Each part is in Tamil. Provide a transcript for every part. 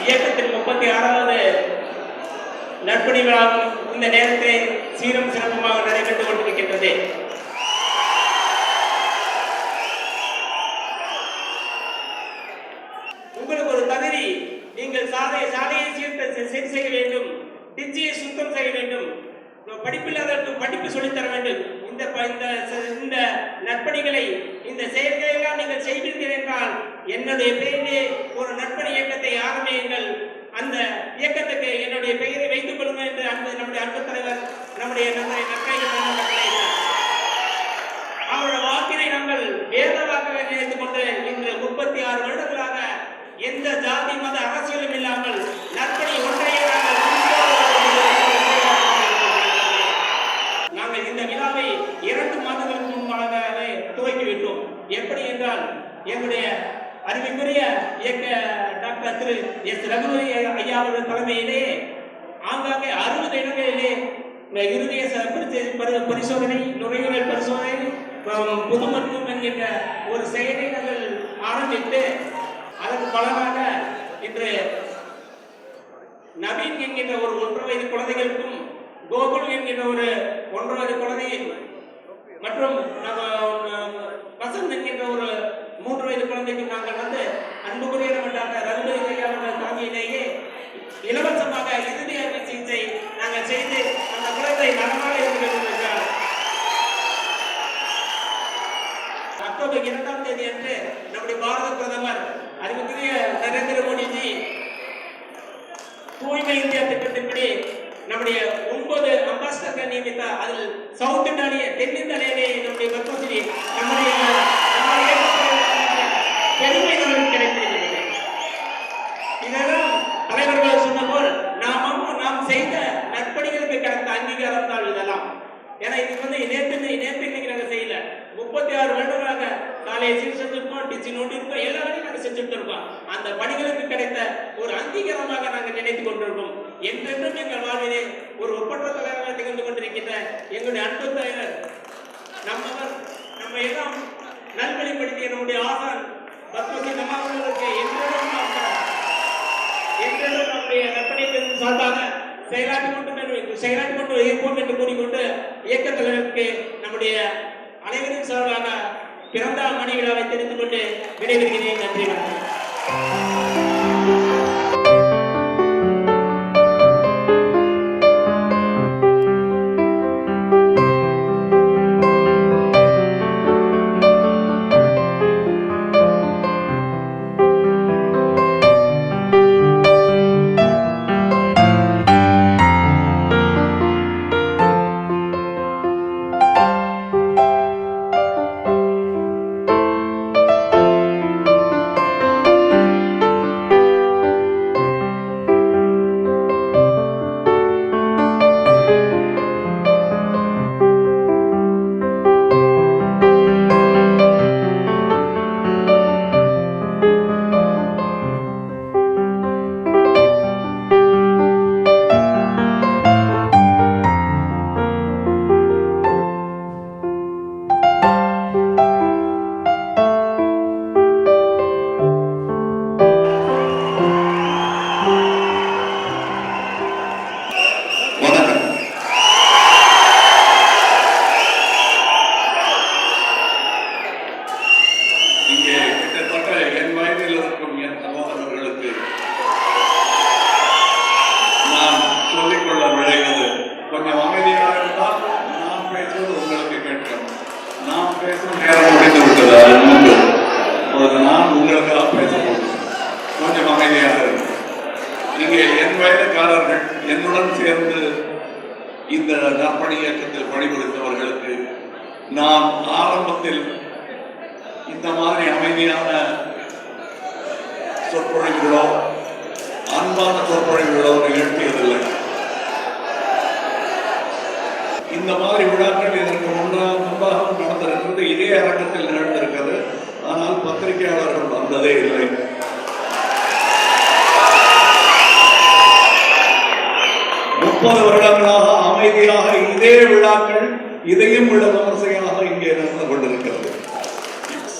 இயக்கத்தின் 36வது நற்பணி விழாவும் இந்த நேரத்தில் சீரும் சிறப்புமாக நடைபெற்றுக் கொண்டிருக்கின்றது. உங்களுக்கு ஒரு தகுதி, நீங்கள் சாலையை சீர் செய்ய வேண்டும், டிச்சியை சுத்தம் செய்ய வேண்டும், படிப்பில்லாதவர்களுக்கு படிப்பு சொல்லித்தர வேண்டும். இந்த நற்பணிகளை, இந்த செயல்களெல்லாம் நீங்கள் செய்வீர்கள் என்றால் என்னுடைய பெயரிலே ஒரு நற்பணி இயக்கத்தை ஆரம்பியுங்கள், அந்த இயக்கத்துக்கு என்னுடைய பெயரை வைத்துக் கொள்ளுங்கள் என்று நம்முடைய அன்பு தலைவர் நம்முடைய அவருடைய வாக்கினை நாங்கள் வேத வாக்காக நினைத்துக் கொண்டு இன்று 36 வருடங்களாக எந்த ஜாதி மத அரசியலும் இல்லாமல் நற்பணி ஒன்றையே நாங்கள் இந்த விழாவை 2 மாதங்களுக்கு முன்பாகவே துவக்கிவிட்டோம். எப்படி என்றால் எங்களுடைய அறிவிக்குரிய இயக்க டாக்டர் திரு எஸ் ரகுபதி ஐயா அவர்கள் தலைமையிலே ஆங்காங்கே 60 இடங்களிலே இருதய பரிசோதனை, நுரையீரல் பரிசோதனை, பொது மருத்துவம் என்கின்ற ஒரு செயலை நாங்கள் ஆரம்பித்து அதற்கு பலனாக இன்று நவீன் என்கின்ற ஒரு 1.5 வயது குழந்தைகளுக்கும், கோகுல் என்கின்ற ஒரு 1.5 வயது குழந்தை மற்றும் வசந்த் என்கின்ற ஒரு 3 வயது குழந்தைக்கு நாங்கள் அன்புக்குரிய டாக்டர் ரகுபதி ஐயா அவர்கள் தலைமையிலேயே இலவசமாக இறுதி அறுவை சிகிச்சை நாங்கள் செய்து அந்த குழந்தை நலமாக இருந்து கொண்டிருக்கிறார். அக்டோபர் 2ஆம் தேதி அன்று நம்முடைய பாரத பிரதமர் அறிவுக்குரிய நரேந்திர மோடிஜி தூய்மை இந்தியா திட்டத்தின்படி நம்முடைய 9 அம்பாசிடர்கள் நியமித்தார். அதில் சவுத் இந்தியாவிலே, தென்னிந்தியாவிலே நம்முடைய பத்மஸ்ரீ நம்முடைய பெருமை நமக்கு கிடைத்திருக்கிறது. இதெல்லாம் தலைவர்கள் சொன்ன போல் நாம் செய்த நற்பணிகளுக்கு கிடைத்த அங்கீகாரம் தான் இதெல்லாம். ஏன்னா இது நேற்று இன்னைக்கு நாங்கள் செய்யல, 36 வருடங்களாக சாலையை சீர் செஞ்சிருக்கோம், டிச்சி நோண்டிருக்கோம், எல்லா வேலையும் நாங்கள் செஞ்சுட்டு இருக்கோம். அந்த பணிகளுக்கு கிடைத்த ஒரு அங்கீகாரமாக நாங்கள் நினைத்துக் கொண்டிருக்கோம். என்றென்றும் எங்கள் வாழ்விலே ஒரு ஒப்பற்ற தலைவராக திகழ்ந்து கொண்டிருக்கின்ற எங்களுடைய அன்பு தலைவர் நம்ம எல்லாம் நல்வழிப்படுத்திய நம்முடைய ஆசான் பத்மஸ்ரீ நம்மளுக்கு என்றென்றும் நம்முடைய நற்பணியின் சார்பாக செயலாற்றிக் கொண்டு இருப்போம் என்று கூறிக்கொண்டு இயக்க தலைவருக்கு நம்முடைய அனைவரும் சார்பாக பிறந்த மணி விழாவை தெரிந்து கொண்டு விடைபெறுகிறேன். நன்றி, வணக்கம். என்னுடன் சேர்ந்து இந்த நற்பணி இயக்கத்தில் பணிபுரிந்தவர்களுக்கு நாம் ஆரம்பத்தில் இந்த மாதிரி அமைதியான சொற்பொழிவுகளோ அன்பான சொற்பொழிவுகளோ நிகழ்த்தியதில்லை. இந்த மாதிரி விழாக்கள் இதற்கு முன்பாக நடந்திருக்கிறது, இதே அரங்கத்தில் நிகழ்ந்திருக்கிறது. ஆனால் பத்திரிகையாளர்கள் வந்ததே இல்லை. வருடங்களாக அமைதியாக இதே விழாக்கள் இதையும் விட விமர்சையாக இங்கே நடந்து கொண்டிருக்கிறது.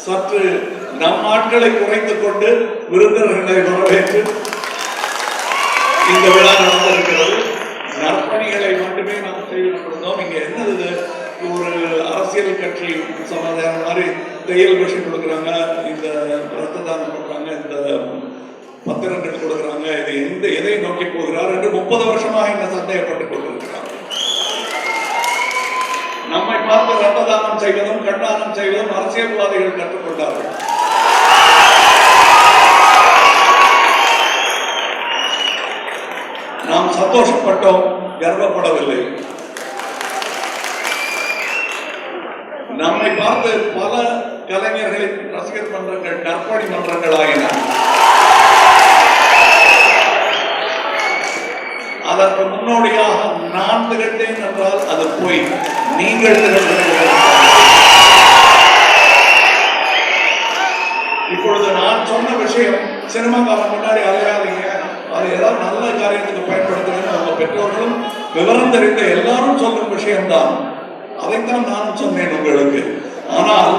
சற்று நம் ஆட்களை குறைத்துக் கொண்டு விருந்தினர்களை வரவேற்று இந்த விழா நடந்திருக்கிறது. நற்பணிகளை மட்டுமே நாம் செய்து கொண்டிருந்தோம். இங்க என்னது, ஒரு அரசியல் கட்சி சமாதான மாதிரி தையல் மிஷின் கொடுக்குறாங்க, இந்த ரத்த தானம் பண்றாங்க, இந்த பத்திரங்கள் கொடுக்குறாங்க, இது எதை நோக்கி போகிறார் என்று 30 வருஷமாக இந்த சந்தேகப்பட்டுக் கொண்டிருக்கிறார். நம்மை பார்த்து ரத்த தானம் செய்வதும் கண்ணானம் செய்வதும் அரசியல்வாதிகள் கற்றுக்கொண்டார்கள். நாம் சந்தோஷப்பட்டோம், கர்வப்படவில்லை. நம்மை பார்த்து பல கலைஞர்களின் ரசிகர் மன்றங்கள் நற்பணி மன்றங்கள் ஆகின. அதற்கு முன்னோடியாக நான் திகழ்ந்தேன் என்றால் அது போய், நீங்கள் திகழ்ந்தீர்கள். இப்பொழுது நான் சொன்ன விஷயம் சினிமாக்காரன் முன்னாடி அலையாதீங்க, அது ஏதாவது நல்ல காரியத்துக்கு பயன்படுத்துறேன்னு அவங்க பெற்றோர்களும் விவரம் தெரிந்த எல்லாரும் சொல்லும் விஷயம்தான். அதைத்தான் நான் சொன்னேன் உங்களுக்கு. ஆனால்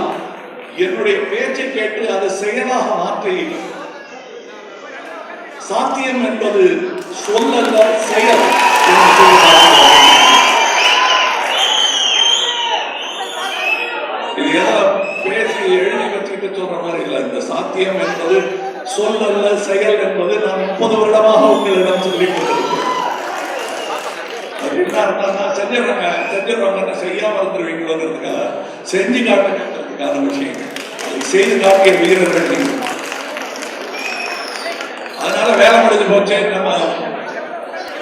என்னுடைய பேச்சை கேட்டு அது செயலாக மாற்றி, சாத்தியம் என்பது சொல்லல்ல செயல் இது ஏதோ பேசி எழுதி வச்சுட்டு சொல்ற மாதிரி இல்லை. இந்த சாத்தியம் என்பது சொல்லல்ல செயல் என்பது நான் 30 வருடமாக உங்களிடம் சொல்லிக் கொண்டிருக்கிறேன். செஞ்சிடறாங்க செய்யாம இருந்துருவீங்களோங்கிறதுக்காக செஞ்சு காட்டுங்கிறதுக்கான விஷயங்கள், அதை செய்து காட்டிய வீரர்கள் நீங்கள். அதனால வேலை முடிஞ்சு போச்சு, நம்ம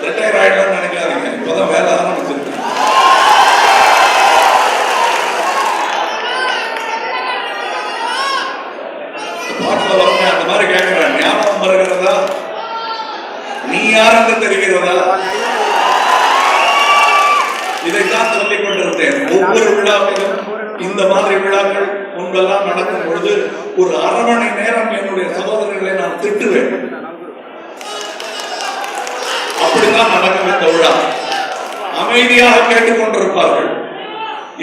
ரிட்டையர் ஆயிடலாம்னு நினைக்காதீங்க. இப்பதான் வேலை ஆரம்பிச்சிருக்கு. பாட்டுல வரமே அந்த மாதிரி கேட்கிறேன், ஞாபகம் வருகிறதா, நீ யாருக்கு தெரிகிறதா, இதைத்தான் சொல்லிக் கொண்டிருந்தேன். ஒவ்வொரு விழாவிலும் இந்த மாதிரி விழாக்கள் முன்பெல்லாம் நடக்கும் பொழுது ஒரு அரை மணி நேரம் என்னுடைய சகோதரர்களை நான் திட்டுவேன். அப்படித்தான் நடக்கும் இந்த விழா. அமைதியாக கேட்டுக் கொண்டிருப்பார்கள்.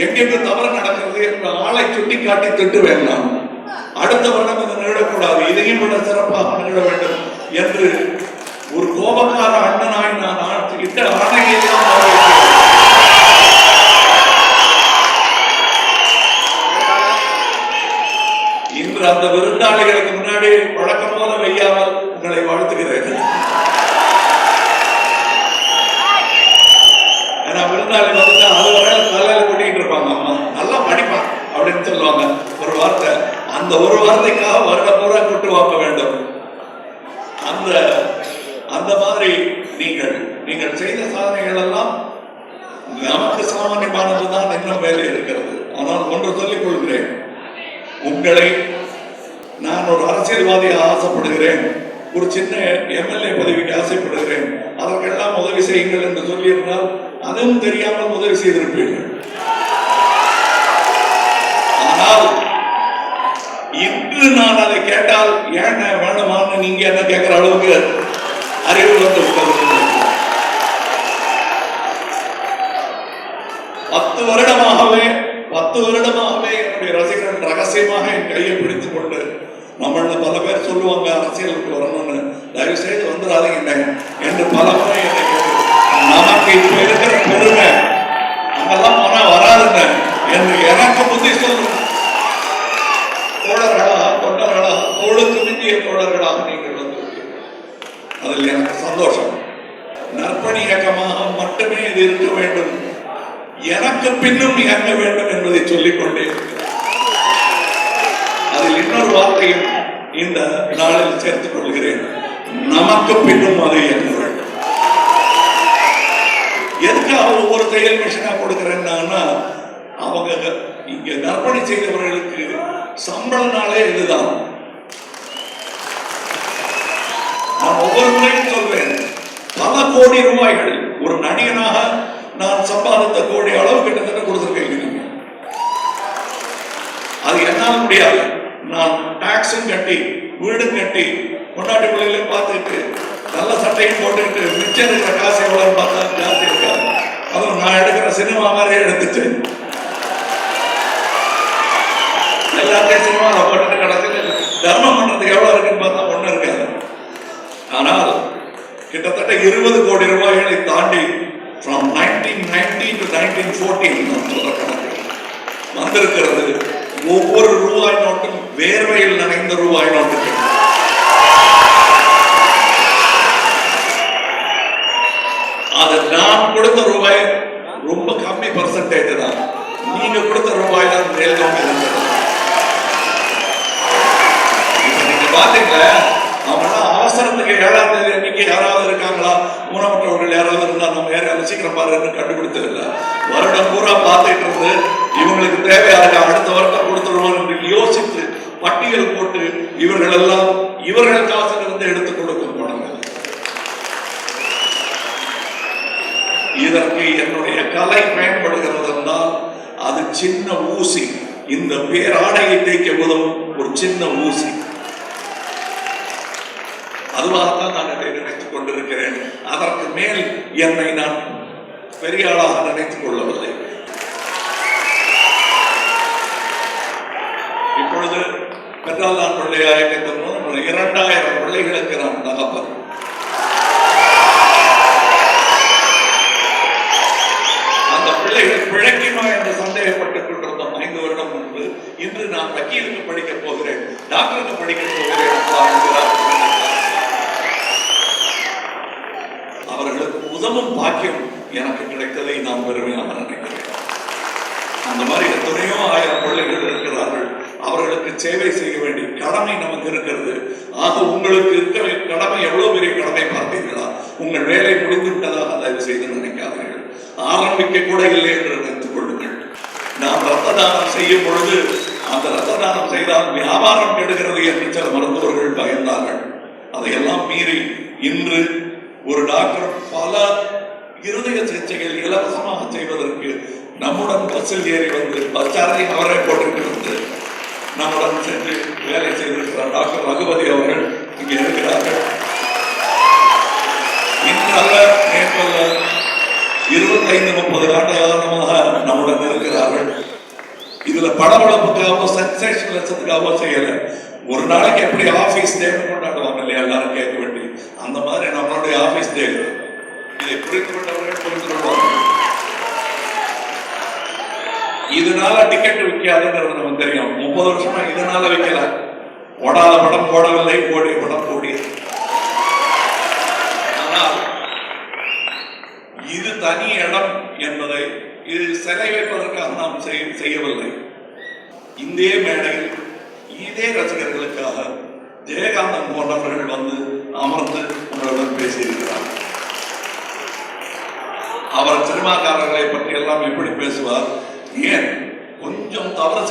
எங்கெங்கு தவறு நடக்கிறது என்ற ஆளை சுட்டி காட்டி திட்டுவேன். நான் அடுத்த வருடம் இது நிகழக்கூடாது, இதையும் விட சிறப்பாக நிகழ வேண்டும் என்று ஒரு கோபக்கார அண்ணனாய் நான் இட்ட ஆணையை இன்று அந்த விருந்தாளிகளுக்கு முன்னாடி வழக்கம் போல வையாமல் உங்களை வாழ்த்துகிறேன். ஏன்னா விருந்தாளி வந்து அது வரை தலையில கொட்டிட்டு இருப்பாங்க, அம்மா நல்லா படிப்பான் அப்படின்னு சொல்லுவாங்க ஒரு வார்த்தை. அந்த ஒரு வார்த்தைக்காக வருட பூரா கொட்டு வாங்க வேண்டும். அந்த மாதிரி நீங்கள் செய்த சாதனைகள் எல்லாம் நமக்கு சாமானியமானதுதான் இன்னும் வேலை இருக்கிறது. ஆனால் ஒன்று சொல்லிக் கொள்கிறேன், உங்களை நான் ஒரு அரசியல்வாதியாக ஆசைப்படுகிறேன், ஒரு சின்ன எம்எல்ஏ பதவிக்கு ஆசைப்படுகிறேன், அதற்கெல்லாம் உதவி செய்யுங்கள் என்று சொல்லியிருந்தால் அதுவும் தெரியாமல் உதவி செய்திருப்பீர்கள். ஆனால் இன்று நான் அதை கேட்டால் ஏன் வேணுமான்னு நீங்க என்ன கேட்கிற அளவுக்கு அறிவு வந்து 10 வருடமாகவே என்னுடைய ரசிகர்கள் ரகசியமாக என் கையை பிடித்துக் கொண்டு, நம்மள பல பேர் சொல்லுவாங்க அரசியலுக்கு வரணும்னு, தயவு செய்து வந்துடாதீங்க என்று பல முறை என்னை கேட்டு, நமக்கு இப்ப இருக்கிற பெருமை அங்கெல்லாம் போனா வராதுங்க என்று எனக்கு புத்தி சொல்லும். தோழர்களாக தொண்டர்களாக தோளுக்கு மிஞ்சிய தோழர்களாக நீங்கள் வந்திருக்கீர்கள், அதில் எனக்கு சந்தோஷம். நற்பணி இயக்கமாக மட்டுமே இது இருக்க வேண்டும், எனக்கு பின்னும் இயங்க வேண்டும் என்பதை சொல்லிக்கொண்டே அதில் இன்னொரு வார்த்தையும் இந்த நாளில் சேர்த்துக் கொள்கிறேன், நமக்கு பின்னும் அதை இயங்க வேண்டும். எதுக்காக ஒவ்வொரு தையல் மிஷினா கொடுக்கிறேன்னா, அவங்க இங்க நற்பணி செய்தவர்களுக்கு சம்பள நாளே இதுதான். நான் ஒவ்வொரு முறையும் சொல்வேன், பல கோடி ரூபாய்கள் ஒரு நடிகனாக நான் சம்பாதித்த கோடி அளவு கிட்டத்தட்ட கொடுத்திருக்கேன். அது என்னால் முடியாது. நான் டாக்ஸும் கட்டி, வீடும் கட்டி, கொண்டாட்டி பிள்ளைகளையும் பார்த்துட்டு, நல்ல சட்டையும் போட்டுக்கிட்டு, மிச்சம் இருக்கிற காசு எவ்வளவு பார்த்தா ஜாஸ்தி இருக்காது. அதுவும் நான் எடுக்கிற சினிமா மாதிரியே எடுத்துச்சு. எல்லாத்தையும் சினிமாவில் போட்டுட்டு கடைசியில் தர்மம் பண்றதுக்கு எவ்வளவு இருக்குன்னு பார்த்தா ஒண்ணு இருக்காது. ஆனால் கிட்டத்தட்ட 20 கோடி ரூபாய்களை தாண்டி from 1990 to 1914 வந்திருக்கிறது. ஒவ்வொரு ரூபாய் நோட்டும் வேர்வையில் நனைந்த ரூபாய் நோட்டுகள். அது நான் கொடுத்த ரூபாய் ரொம்ப கம்மி பர்சன்டேஜ் தான். நீங்க கொடுத்த ரூபாய் தான் மேல் நோக்கி இருந்தது. நீங்க பாத்தீங்களா, அவங்களாம் அவசரத்துக்கு 7ஆம் தேதி அன்னைக்கு யாராவது இருக்காங்களா, ஊனமுற்றவர்கள் யாராவது இருந்தா நம்ம ஏரியாவில் சீக்கிரம் பாருன்னு கண்டுபிடித்ததில்லை. வருடம் பூரா பார்த்துட்டு இருந்து இவங்களுக்கு தேவையாக அடுத்த வருடம் கொடுத்துருவோம் என்று யோசித்து பட்டியல் போட்டு இவர்கள் எல்லாம் இவர்கள் காசிலிருந்து எடுத்துக் கொடுக்கும் பணங்கள். இதற்கு என்னுடைய கலை பயன்படுகிறது என்றால் அது சின்ன ஊசி. இந்த பேராடையை தைக்க உதவும் ஒரு சின்ன ஊசி. அதுவாகத்தான் நான் இதை நினைத்துக் கொண்டிருக்கிறேன். அதற்கு மேல் என்னை நான் பெரிய ஆளாக நினைத்துக் கொள்ளவில்லை. இப்பொழுது பெற்றால் நான் பிள்ளையாக கேட்கும் 2000 பிள்ளைகளுக்கு நான் தகப்பன். அந்த பிள்ளைகள் பிழைக்குமா என்று சந்தேகப்பட்டுக் கொண்டிருந்தோம் 5 வருடம் முன்பு. இன்று நான் வக்கீலுக்கு படிக்கப் போகிறேன், டாக்டருக்கு படிக்கப் போகிறேன். அவர்களுக்கு உதவும் பாக்கியம் எனக்கு கிடைத்ததை நான் பெருமையாக நினைக்கிறேன். அந்த மாதிரி எத்தனையோ 1000 பிள்ளைகள் இருக்கிறார்கள். அவர்களுக்கு சேவை செய்ய வேண்டிய கடமை நமக்கு இருக்கிறது. ஆக உங்களுக்கு இருக்கிற கடமை எவ்வளவு பெரிய கடமை பார்த்தீர்களா? உங்கள் வேலை முடிந்து விட்டதாக தயவு செய்து நினைக்காதீர்கள். ஆரம்பிக்க கூட இல்லை என்று நினைத்துக் கொள்ளுங்கள். நாம் ரத்த தானம் செய்யும் பொழுது அந்த ரத்த தானம் செய்தால் வியாபாரம் கெடுகிறது என்று சில மருத்துவர்கள் பயந்தார்கள். அதையெல்லாம் மீறி இன்று ஒரு டாக்டர் பல இருதய சிகிச்சைகள் இலவசமாக செய்வதற்கு நம்முடன் பஸ்ஸில் ஏறி வந்து பச்சாரை அவரை போட்டுட்டு வந்து நம்முடன் சென்று வேலை செய்திருக்கிறார் டாக்டர் ரகுபதி அவர்கள் இங்கே இருக்கிறார்கள். இன்றல்ல நேற்றல்ல 25-30 ஆண்டு காலமாக நம்முடன் இருக்கிறார்கள். இதுல படபடப்புக்காகவோ சென்சேஷனலிசத்துக்காகவோ செய்யல. ஒரு நாளைக்கு எப்படி ஆபீஸ் டே கொண்டாடுவாங்க இல்லையா, எல்லாரும் கேட்க வேண்டி, அந்த மாதிரி நம்மளுடைய ஆபீஸ் டே. இதை புரிந்து கொண்டவர்கள் புரிந்து கொள்வார்கள். இதனால டிக்கெட் விற்காதுங்கிறது நமக்கு தெரியும். 30 வருஷமா இதனால விற்கல. ஓடாத படம் ஓடவில்லை, ஓடிய படம் ஓடியது. ஆனால் இது தனி இடம் என்பதை இது சிலை வைப்பதற்காக நாம் செய்யவில்லை. இந்த மேடையில் இதே ரசிகர்களுக்காக ஜெயகாந்தன் போன்றவர்கள் வந்து அமர்ந்து உங்களுடன் பேசியிருக்கிறார். அவர் சினிமாக்காரர்களை பற்றி எல்லாம் எப்படி பேசுவார், ஏன் கொஞ்சம் தவறு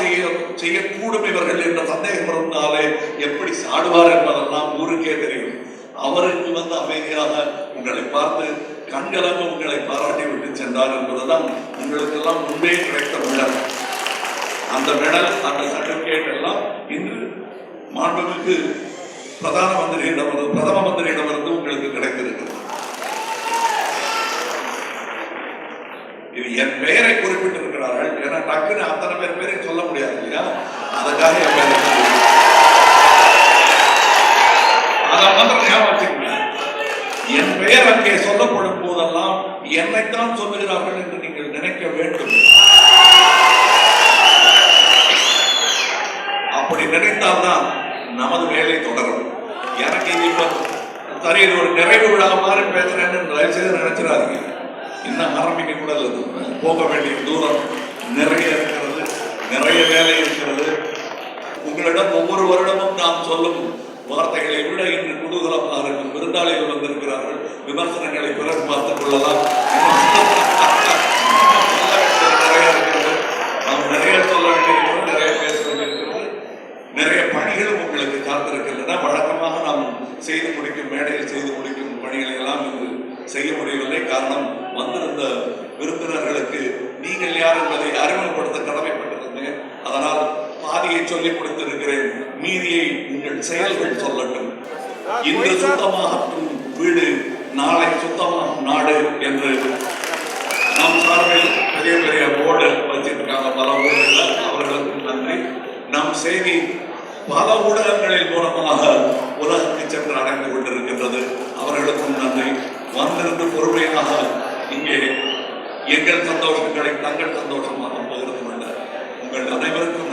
செய்யக்கூடும் இவர்கள் என்ற சந்தேகம் இருந்தாலே எப்படி சாடுவார் என்பதெல்லாம் ஊருக்கே தெரியும். அவருக்கு வந்து அமைதியாக உங்களை பார்த்து கண்கலங்க உங்களை பாராட்டி விட்டு சென்றார் என்பதுதான் உங்களுக்கு எல்லாம் முன்பே கிடைத்த மெடல். அந்த மெடல், அந்த சர்டிபிகேட் எல்லாம் இன்று மாண்புமிகு பிரதம மந்திரியிடமிருந்து உங்களுக்கு கிடைத்திருக்கிறது. இது என் பெயரை குறிப்பிட்டிருக்கிறார்கள். ஏன்னா டக்குன்னு அத்தனை பேரை சொல்ல முடியாது இல்லையா, அதுக்காக என் பெயரை அதை மாத்திரம் ஞாபகம். என் பெயர் அங்கே சொல்லப்படும் போதெல்லாம் என்னைத்தான் சொல்லுகிறார்கள் என்று நீங்கள் நினைக்க வேண்டும். அப்படி நினைத்தால்தான் நமது வேலை தொடரும். எனக்கு இப்ப சரி, இது ஒரு நிறைவு விழா மாதிரி பேசுறேன்னு தயவு செய்து நினைச்சிடாதீங்க. இன்னும் ஆரம்பிக்க கூட இல்லை. போக வேண்டிய தூரம் நிறைய இருக்கிறது, நிறைய வேலை இருக்கிறது. உங்களிடம் ஒவ்வொரு வருடமும் நாம் சொல்லும் வார்த்தைகளை விட இன்று குதூகலமாக இருக்கும். விருந்தாளிகள் வந்திருக்கிறார்கள், விமர்சனங்களை பிறகு பார்த்துக் கொள்ளலாம். நிறைய இருக்கிறது, நாம் நிறைய சொல்ல வேண்டியிருக்கிறது, நிறைய பேச வேண்டியிருக்கிறது. நிறைய பணிகளும் உங்களுக்கு காத்திருக்கின்றன. வழக்கமாக நாம் செய்து முடிக்கும், மேடையில் செய்து முடிக்கும் பணிகளை எல்லாம் இன்று செய்ய முடியவில்லை. காரணம், வந்திருந்த விருந்தினர்களுக்கு நீங்கள் யார் என்பதை அறிமுகப்படுத்த கடமைப்பட்டிருந்தேன். அதனால் பாதியை சொல்லி கொடுத்திருக்கிறேன், மீதியை உங்கள் செயல்கள் சொல்லட்டும். இன்று சுத்தமாகும் வீடு, நாளை சுத்தமாகும் நாடு என்று நம் சார்பில் பெரிய பெரிய போர்டு வச்சிருக்காங்க பல ஊர்களில். அவர்களுக்கும் நன்றி. நம் செய்தி பல ஊடகங்களின் மூலமாக உலகத்தை சென்று அடைந்து கொண்டிருக்கின்றது. அவர்களுக்கும் நன்றி. வந்திருந்து பொறுமையாக இங்கே எங்கள் சந்தோஷங்களை தங்கள் சந்தோஷமாக பகிர்ந்து கொள்ள உங்கள் அனைவருக்கும்